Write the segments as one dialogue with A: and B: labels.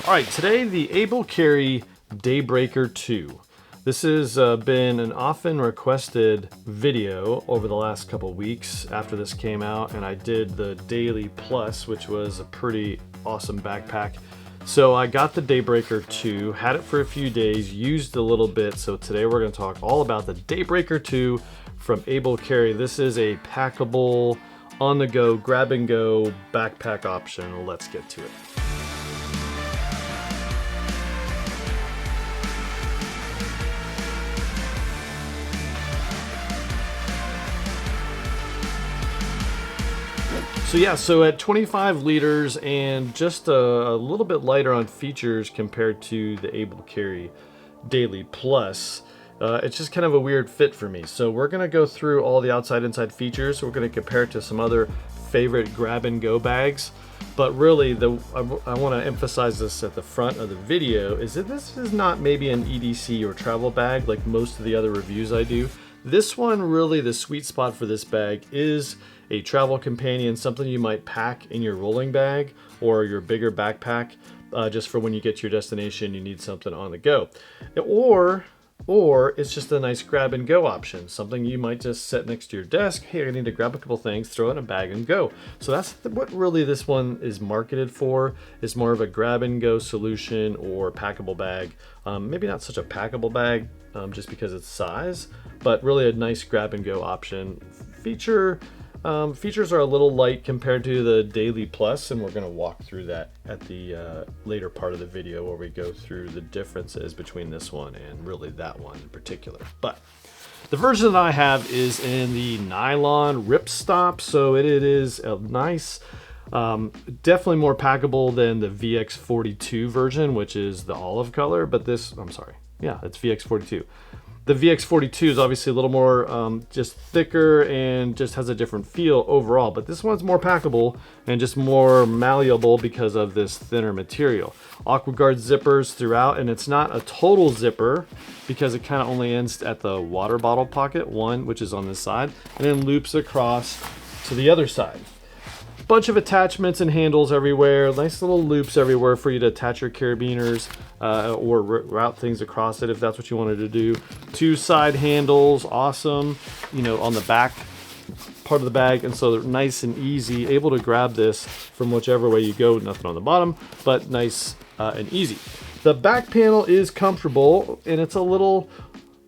A: All right, today the Able Carry Daybreaker 2. This has been an often requested video over the last couple weeks after this came out, and I did the Daily Plus, which was a pretty awesome backpack. So I got the Daybreaker 2, had it for a few days, used a little bit, so today we're going to talk all about the Daybreaker 2 from Able Carry. This is a packable, on-the-go, grab-and-go backpack option. Let's get to it. So at 25 liters and just a little bit lighter on features compared to the Able Carry Daily Plus, it's just kind of a weird fit for me. So we're going to go through all the outside-inside features. We're going to compare it to some other favorite grab-and-go bags. But really, I want to emphasize this at the front of the video, is that this is not maybe an EDC or travel bag like most of the other reviews I do. This one, really, the sweet spot for this bag is a travel companion, something you might pack in your rolling bag or your bigger backpack, just for when you get to your destination, you need something on the go. Or it's just a nice grab and go option, something you might just set next to your desk. Hey, I need to grab a couple things, throw it in a bag and go. So that's what really this one is marketed for, is more of a grab and go solution or packable bag. Maybe not such a packable bag just because it's size, but really a nice grab and go option. Features are a little light compared to the Daily Plus, and we're going to walk through that at the later part of the video where we go through the differences between this one and really that one in particular. But the version that I have is in the nylon ripstop, so it is a nice, definitely more packable than the VX42 version, which is the olive color, but it's VX42. The VX42 is obviously a little more just thicker and just has a different feel overall, but this one's more packable and just more malleable because of this thinner material. AquaGuard zippers throughout, and it's not a total zipper because it kind of only ends at the water bottle pocket, one which is on this side, and then loops across to the other side. Bunch of attachments and handles everywhere, nice little loops everywhere for you to attach your carabiners or route things across it if that's what you wanted to do. Two side handles, awesome, on the back part of the bag, and so they're nice and easy, able to grab this from whichever way you go. Nothing on the bottom, but nice and easy. The back panel is comfortable, and it's a little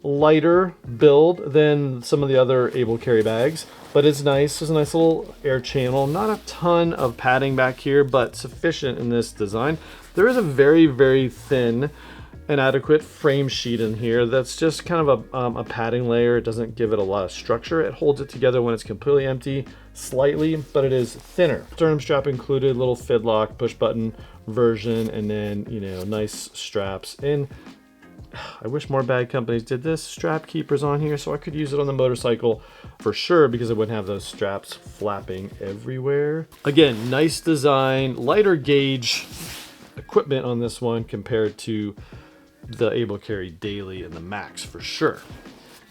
A: lighter build than some of the other Able Carry bags, but it's nice. There's a nice little air channel, not a ton of padding back here, but sufficient in this design. There is a very, very thin and adequate frame sheet in here that's just kind of a padding layer. It doesn't give it a lot of structure. It holds it together when it's completely empty, slightly, but it is thinner. Sternum strap included, little fidlock, push button version, and then, nice straps. And I wish more bag companies did this. Strap keepers on here so I could use it on the motorcycle for sure, because I wouldn't have those straps flapping everywhere. Again, nice design, lighter gauge equipment on this one compared to the Able Carry Daily and the Max for sure.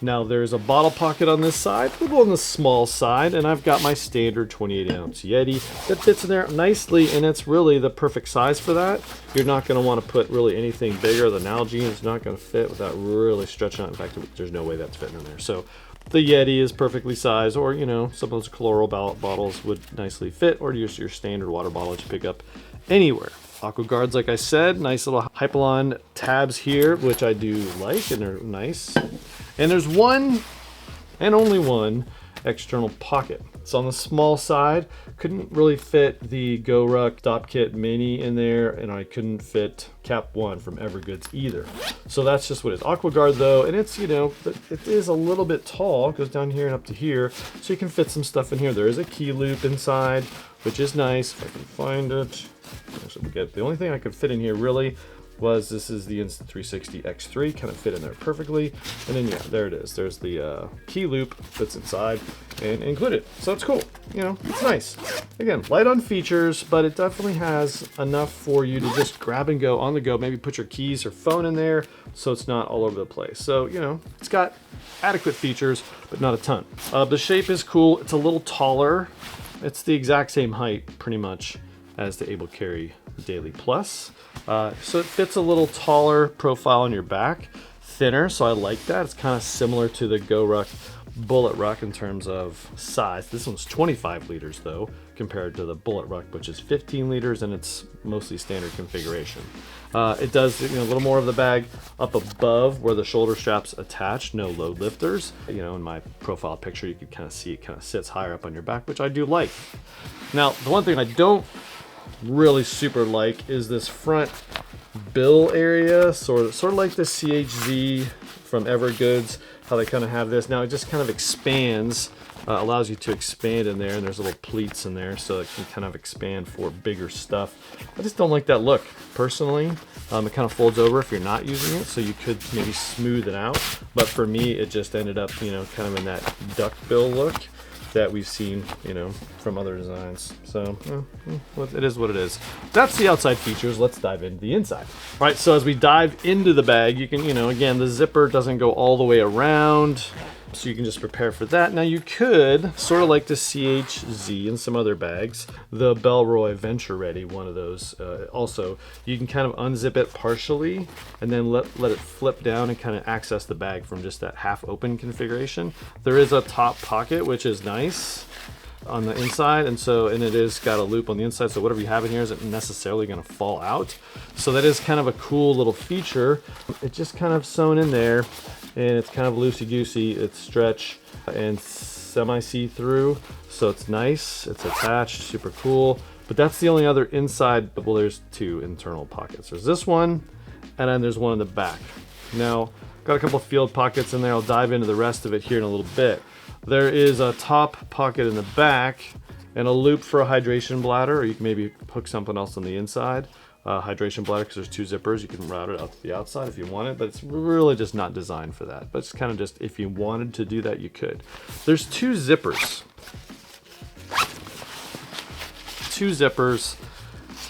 A: Now there's a bottle pocket on this side, a little on the small side, and I've got my standard 28-ounce Yeti that fits in there nicely, and it's really the perfect size for that. You're not going to want to put really anything bigger. The Nalgene is not going to fit without really stretching out. In fact, there's no way that's fitting in there. So the Yeti is perfectly sized, or some of those chloral bottles would nicely fit, or use your standard water bottle that you pick up anywhere. AquaGuards, like I said, nice little Hypalon tabs here, which I do like, and they're nice. And there's one and only one external pocket. It's on the small side. Couldn't really fit the GORUCK Stop Kit Mini in there, and I couldn't fit Cap 1 from Evergoods either. So that's just what it is. AquaGuard though, and it's, it is a little bit tall. It goes down here and up to here, so you can fit some stuff in here. There is a key loop inside, which is nice, if I can find it. The only thing I could fit in here really was, this is the Insta360 X3, kind of fit in there perfectly. And then, there it is. There's the key loop that's inside and included. So it's cool. It's nice. Again, light on features, but it definitely has enough for you to just grab and go on the go. Maybe put your keys or phone in there so it's not all over the place. So, it's got adequate features, but not a ton. The shape is cool. It's a little taller. It's the exact same height, pretty much, as the Able Carry Daily Plus. So it fits a little taller profile on your back, thinner, so I like that. It's kind of similar to the GORUCK Bullet Ruck in terms of size. This one's 25 liters though, compared to the Bullet Ruck, which is 15 liters, and it's mostly standard configuration. It does, a little more of the bag up above where the shoulder straps attach, no load lifters. In my profile picture, you can kind of see it kind of sits higher up on your back, which I do like. Now, the one thing I don't really super like is this front bill area, sort of like the CHZ from Evergoods, how they kind of have this. Now it just kind of expands, allows you to expand in there, and there's little pleats in there so it can kind of expand for bigger stuff. I just don't like that look personally. It kind of folds over if you're not using it, so you could maybe smooth it out, but for me it just ended up kind of in that duck bill look that we've seen from other designs. So it is what it is. That's the outside features. Let's dive into the inside. All right, so as we dive into the bag, you can again, the zipper doesn't go all the way around, so you can just prepare for that. Now you could, sort of like the CHZ and some other bags, the Bellroy Venture Ready, one of those, also, you can kind of unzip it partially and then let it flip down and kind of access the bag from just that half open configuration. There is a top pocket, which is nice on the inside, and it is got a loop on the inside, so whatever you have in here isn't necessarily going to fall out. So that is kind of a cool little feature. It's just kind of sewn in there, and it's kind of loosey-goosey. It's stretch and semi-see-through, so it's nice. It's attached, super cool. But that's the only other inside. Well, there's two internal pockets. There's this one, and then there's one in the back. Now, got a couple of field pockets in there. I'll dive into the rest of it here in a little bit. There is a top pocket in the back and a loop for a hydration bladder, or you can maybe hook something else on the inside. Hydration bladder, because there's two zippers. You can route it out to the outside if you want it, but it's really just not designed for that. But it's kind of just, if you wanted to do that, you could. There's two zippers.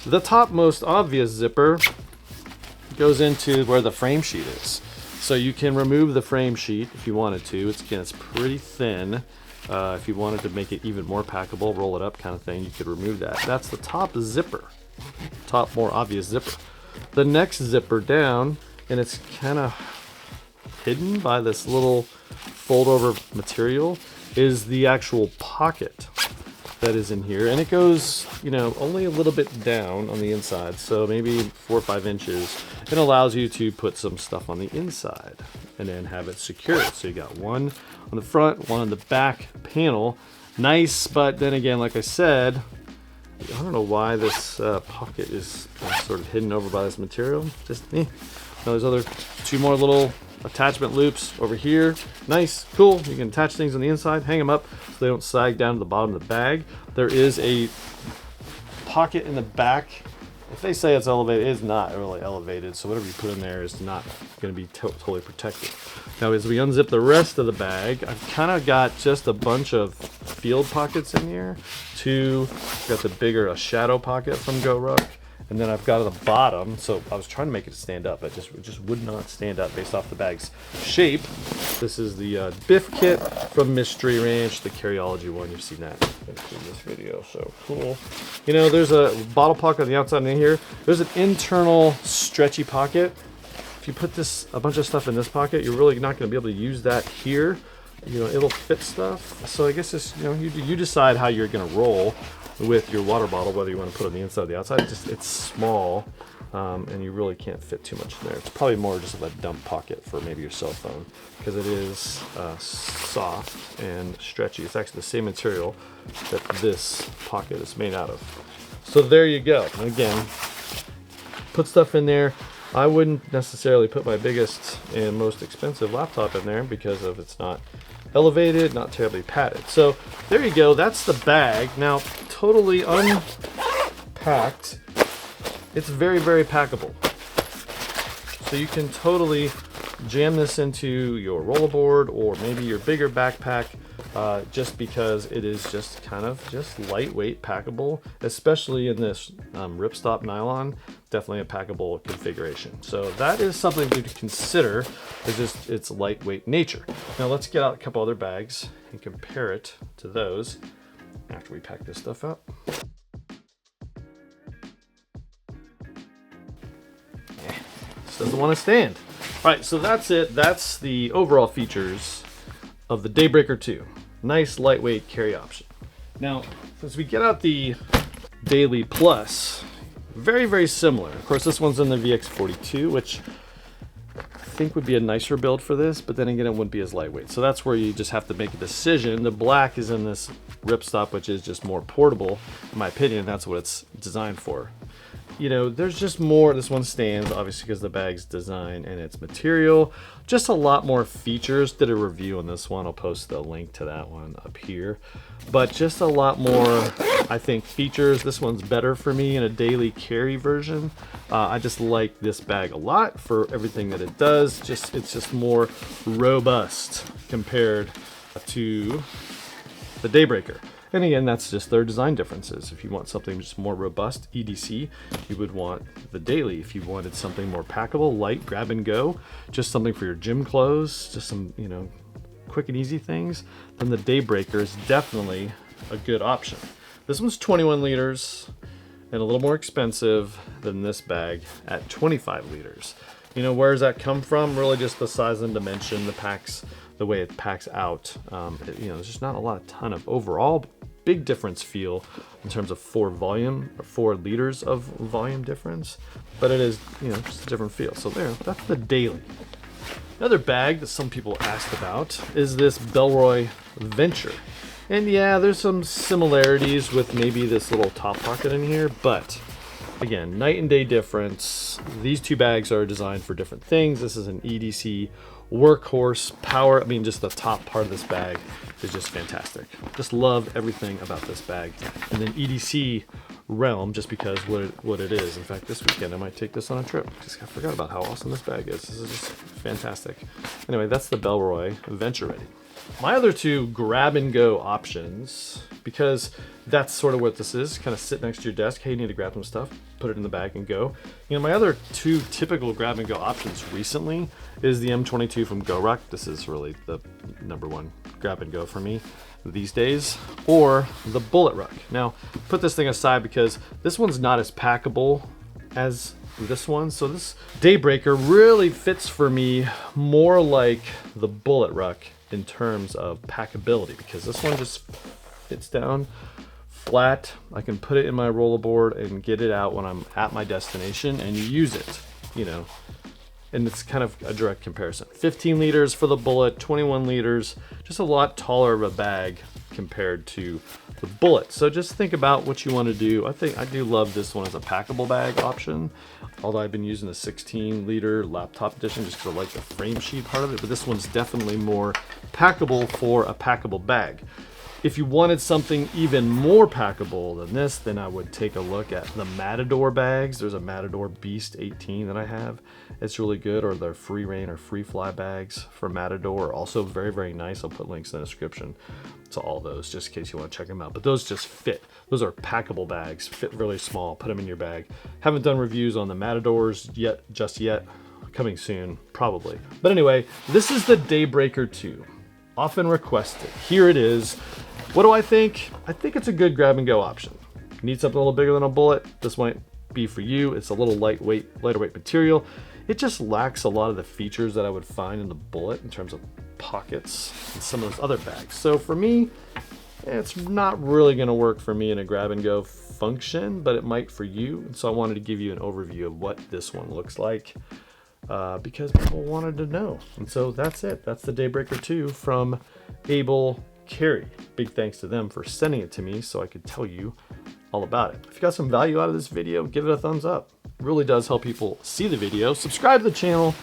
A: The top most obvious zipper goes into where the frame sheet is. So you can remove the frame sheet if you wanted to. It's pretty thin. If you wanted to make it even more packable, roll it up kind of thing, you could remove that. That's the top zipper. Top more obvious zipper. The next zipper down, and it's kind of hidden by this little fold over material, is the actual pocket that is in here, and it goes only a little bit down on the inside, so maybe 4 or 5 inches. It allows you to put some stuff on the inside and then have it secured. So you got one on the front, one on the back panel. Nice, but then again, like I said, I don't know why this pocket is sort of hidden over by this material. Just Now there's other 2 more little attachment loops over here. Nice, cool. You can attach things on the inside, hang them up so they don't sag down to the bottom of the bag. There is a pocket in the back. If they say it's elevated, it's not really elevated, so whatever you put in there is not going to be totally protected. Now as we unzip the rest of the bag, I've kind of got just a bunch of field pockets in here. Got the bigger shadow pocket from GORUCK, and then I've got at the bottom, so I was trying to make it stand up, it just would not stand up based off the bag's shape. This is the Biff kit from Mystery Ranch, the Carryology one. You've seen that in this video, so cool. There's a bottle pocket on the outside in here. There's an internal stretchy pocket. If you put a bunch of stuff in this pocket, you're really not going to be able to use that here. It'll fit stuff. So I guess it's, you decide how you're going to roll with your water bottle, whether you want to put it on the inside or the outside. It's small, and you really can't fit too much in there. It's probably more just of a dump pocket for maybe your cell phone, because it is soft and stretchy. It's actually the same material that this pocket is made out of. So there you go. And again, put stuff in there. I wouldn't necessarily put my biggest and most expensive laptop in there because of it's not elevated, not terribly padded. So there you go. That's the bag. Now, totally unpacked. It's very, very packable. So you can totally jam this into your rollerboard or maybe your bigger backpack, just because it is just kind of lightweight packable, especially in this ripstop nylon. Definitely a packable configuration. So that is something to consider, is just its lightweight nature. Now let's get out a couple other bags and compare it to those after we pack this stuff up. doesn't want to stand. All right, so that's it. That's the overall features of the Daybreaker 2. Nice lightweight carry option. Now, as we get out the Daily Plus, very, very similar. Of course, this one's in the VX42, which I think would be a nicer build for this, but then again, it wouldn't be as lightweight. So that's where you just have to make a decision. The black is in this ripstop, which is just more portable. In my opinion, that's what it's designed for. You know, there's just more. This one stands, obviously, because the bag's design and its material. Just a lot more features. Did a review on this one. I'll post the link to that one up here. But just a lot more, I think, features. This one's better for me in a daily carry version. I just like this bag a lot for everything that it does. It's just more robust compared to the Daybreaker. And again, that's just their design differences. If you want something just more robust, EDC, you would want the Daily. If you wanted something more packable, light, grab and go, just something for your gym clothes, just some, you know, quick and easy things, then the Daybreaker is definitely a good option. This one's 21 liters and a little more expensive than this bag at 25 liters. You know, where does that come from? Really just the size and dimension, the packs, the way it packs out. You know, there's just not a ton of overall big difference feel in terms of 4 liters of volume difference, but it is, you know, just a different feel. So there, that's the Daily. Another bag that some people asked about is this Bellroy Venture. And yeah, there's some similarities with maybe this little top pocket in here, but again, night and day difference. These two bags are designed for different things. This is an EDC workhorse power. I mean, just the top part of this bag is just fantastic. Just love everything about this bag. And then EDC realm, just because what it is. In fact, this weekend I might take this on a trip. Just I forgot about how awesome this bag is. This is just fantastic. Anyway, that's the Bellroy Venture Ready. My other two grab and go options, because that's sort of what this is, kind of sit next to your desk. Hey, you need to grab some stuff, put it in the bag and go. You know, my other two typical grab and go options recently is the M22 from GORUCK. This is really the #1 grab and go for me these days, or the Bullet Ruck. Now, put this thing aside because this one's not as packable as this one. So this Daybreaker really fits for me more like the Bullet Ruck in terms of packability, because this one just fits down flat. I can put it in my rollerboard and get it out when I'm at my destination and use it, you know, and it's kind of a direct comparison. 15 liters for the Bullet, 21 liters, just a lot taller of a bag compared to the Bullet. So just think about what you want to do. I think I do love this one as a packable bag option, although I've been using the 16 liter laptop edition just because I like the frame sheet part of it, but this one's definitely more packable for a packable bag. If you wanted something even more packable than this, then I would take a look at the Matador bags. There's a Matador Beast 18 that I have. It's really good, or their free reign or free fly bags for Matador are also very, very nice. I'll put links in the description to all those just in case you want to check them out. But those just fit. Those are packable bags, fit really small, put them in your bag. Haven't done reviews on the Matadors just yet. Coming soon, probably. But anyway, this is the Daybreaker 2. Often requested. Here it is. What do I think? I think it's a good grab and go option. Need something a little bigger than a Bullet? This might be for you. It's a little lighter weight material. It just lacks a lot of the features that I would find in the Bullet in terms of pockets and some of those other bags. So for me, it's not really going to work for me in a grab and go function, but it might for you. And so I wanted to give you an overview of what this one looks like, because people wanted to know. And so that's it. That's the Daybreaker 2 from Able Carry. Big thanks to them for sending it to me so I could tell you all about it. If you got some value out of this video, give it a thumbs up. It really does help people see the video. Subscribe to the channel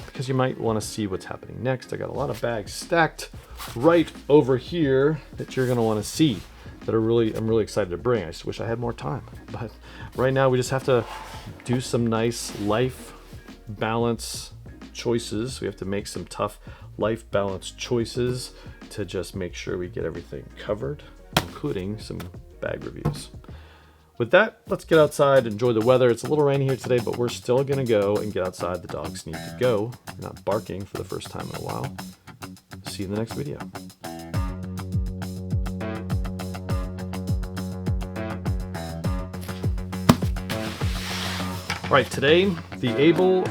A: because you might want to see what's happening next. I got a lot of bags stacked right over here that you're going to want to see that I'm really excited to bring. I just wish I had more time, but right now we just have to do some nice life balance choices. We have to make some tough life balance choices to just make sure we get everything covered, including some bag reviews. With that, let's get outside, enjoy the weather. It's a little rainy here today, but we're still gonna go and get outside. The dogs need to go. They're not barking for the first time in a while. See you in the next video. All right, today, the Able